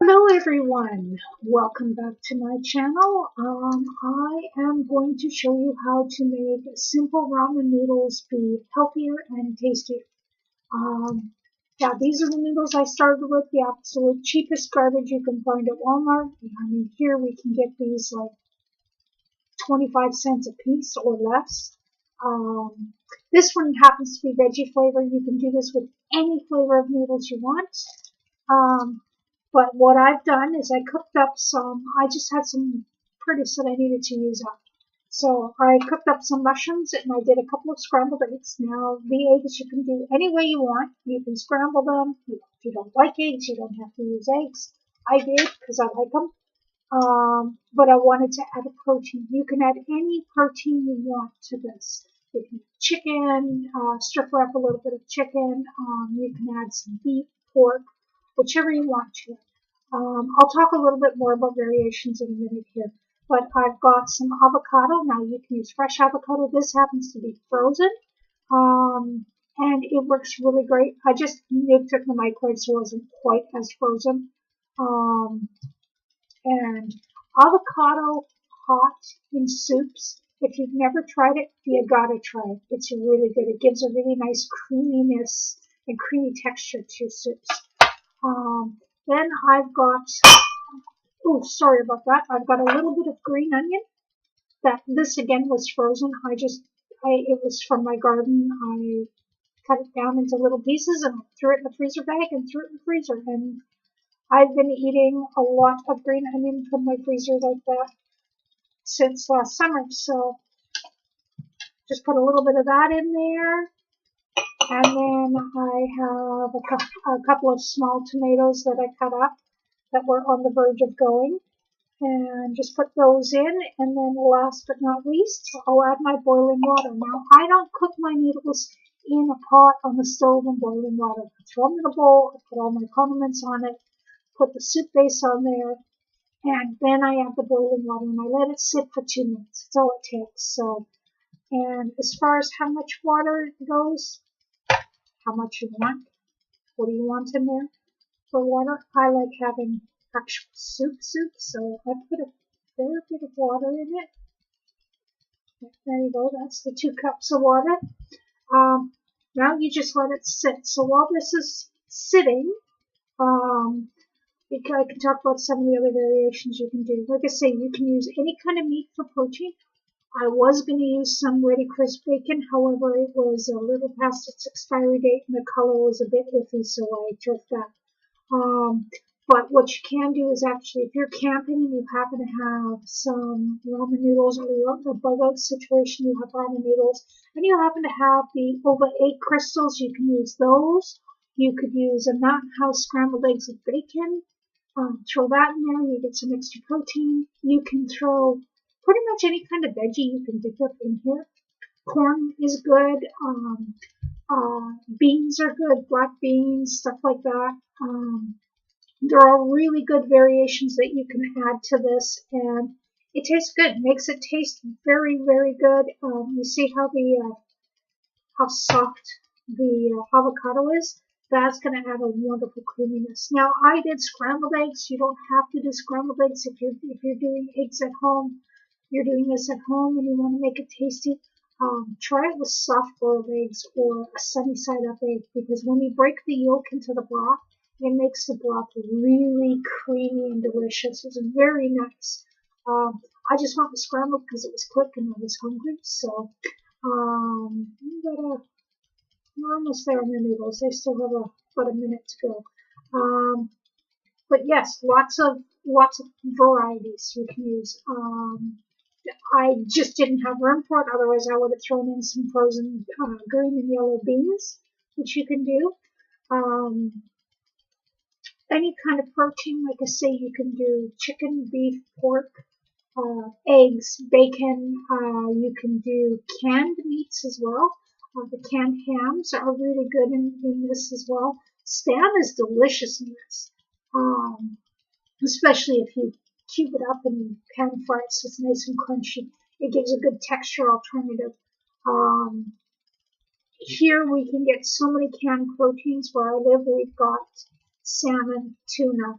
Hello everyone, welcome back to my channel. I am going to show you how to make simple ramen noodles be healthier and tastier. Um, yeah, these are the noodles I started with, the absolute cheapest garbage you can find at Walmart. I mean, here we can get these like 25 cents a piece or less. Um, this one happens to be veggie flavor. You can do this with any flavor of noodles you want. Um, but what I've done is I cooked up I just had some produce that I needed to use up. So I cooked up some mushrooms and I did a couple of scrambled eggs. Now the eggs you can do any way you want. You can scramble them. If you don't like eggs, you don't have to use eggs. I did because I like them. But I wanted to add a protein. You can add any protein you want to this. If you chicken, stir fry up a little bit of chicken. You can add some beef, pork, whichever you want to. I'll talk a little bit more about variations in a minute here. But I've got some avocado. Now you can use fresh avocado. This happens to be frozen. And it works really great. I just nuked it in the microwave so it wasn't quite as frozen. Um, and avocado hot in soups. If you've never tried it, you gotta try it. It's really good. It gives a really nice creaminess and creamy texture to soups. Then I've got, oh, sorry about that. I've got a little bit of green onion. This again was frozen. It was from my garden. I cut it down into little pieces and threw it in the freezer bag and threw it in the freezer. And I've been eating a lot of green onion from my freezer like that since last summer. So just put a little bit of that in there. And then I have a couple of small tomatoes that I cut up that were on the verge of going. And just put those in. And then last but not least, I'll add my boiling water. Now, I don't cook my noodles in a pot on the stove in boiling water. I throw them in a bowl, I put all my condiments on it, put the soup base on there, and then I add the boiling water and I let it sit for 2 minutes. That's all it takes. So, and as far as how much water goes, how much you want, what do you want in there for water? I like having actual soup, so I put a fair bit of water in it. There you go, that's the 2 cups of water. Now you just let it sit. So while this is sitting, because I can talk about some of the other variations you can do. Like I say, you can use any kind of meat for protein. I was going to use some ready crisp bacon, however, it was a little past its expiry date and the color was a bit iffy, so I took that. But what you can do is actually, if you're camping and you happen to have some ramen noodles, or you're in a bug-out situation, you have ramen noodles, and you happen to have the Ova 8 crystals, you can use those. You could use a Mountain House scrambled eggs with bacon. Throw that in there, you get some extra protein. You can throw pretty much any kind of veggie you can dig up in here. Corn is good. Beans are good, black beans, stuff like that. There are really good variations that you can add to this, and it tastes good. Makes it taste very, very good. You see how soft the avocado is? That's going to add a wonderful creaminess. Now, I did scrambled eggs. You don't have to do scrambled eggs if you're doing eggs at home. You're doing this at home and you want to make it tasty. Try it with soft boiled eggs or a sunny side up egg, because when you break the yolk into the broth, it makes the broth really creamy and delicious. It's very nice. I just went with scrambled because it was quick and I was hungry. So we're almost there on the noodles. They still have about a minute to go. But yes, lots of varieties you can use. I just didn't have room for it. Otherwise, I would have thrown in some frozen green and yellow beans, which you can do. Any kind of protein, like I say, you can do chicken, beef, pork, eggs, bacon. You can do canned meats as well. The canned hams are really good in this as well. Spam is delicious in this, especially if you cube it up and pan fry it so it's nice and crunchy. It gives a good texture alternative. Here we can get so many canned proteins. Where I live, we've got salmon, tuna,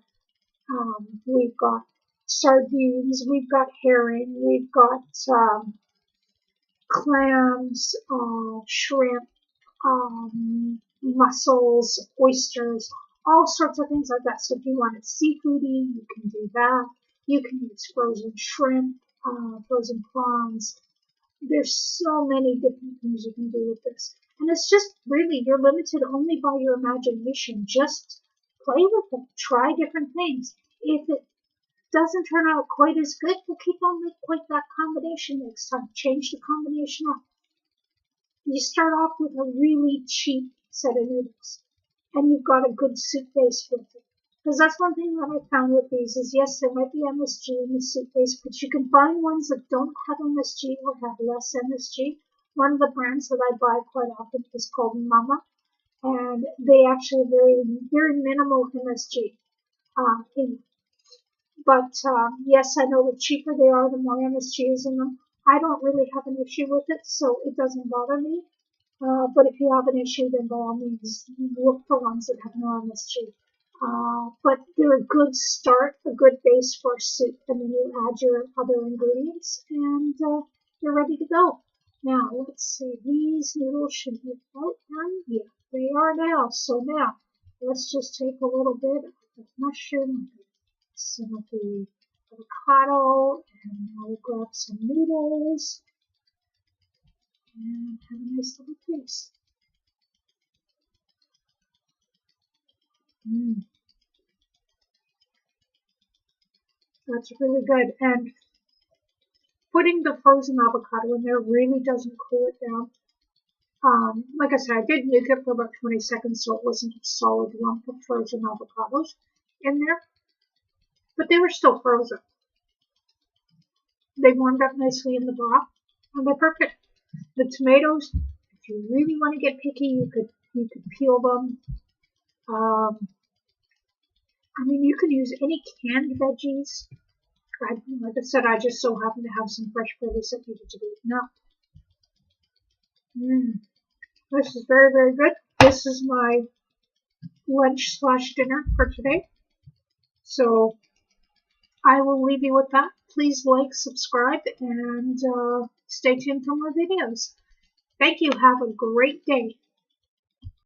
We've got sardines, we've got herring, we've got clams, shrimp, mussels, oysters, all sorts of things like that. So if you want it seafoody, you can do that. You can use frozen shrimp, frozen prawns. There's so many different things you can do with this. And it's just really, you're limited only by your imagination. Just play with it. Try different things. If it doesn't turn out quite as good, we'll keep on with quite that combination next time. Change the combination up. You start off with a really cheap set of noodles, and you've got a good soup base with it. Because that's one thing that I found with these is, yes, there might be MSG in the soup base, but you can find ones that don't have MSG or have less MSG. One of the brands that I buy quite often is called Mama, and they actually have very minimal MSG in it. But yes, I know the cheaper they are, the more MSG is in them. I don't really have an issue with it, so it doesn't bother me. But if you have an issue, then by all means, look for ones that have no MSG. But they're a good start, a good base for soup, and then you add your other ingredients, and you're ready to go. Now, let's see, these noodles should be about done. Yeah, they are now. So now, let's just take a little bit of the mushroom, some of the avocado, and now we'll grab some noodles and have a nice little taste. That's really good. And putting the frozen avocado in there really doesn't cool it down. Like I said, I did nuke it for about 20 seconds so it wasn't a solid lump of frozen avocados in there. But they were still frozen. They warmed up nicely in the broth, and they're perfect. The tomatoes, if you really want to get picky, you could peel them. I mean, you could use any canned veggies. Like I said, I just so happen to have some fresh produce that needed to be eaten up. This is very, very good. This is my lunch/dinner for today. So I will leave you with that. Please like, subscribe, and stay tuned for more videos. Thank you. Have a great day.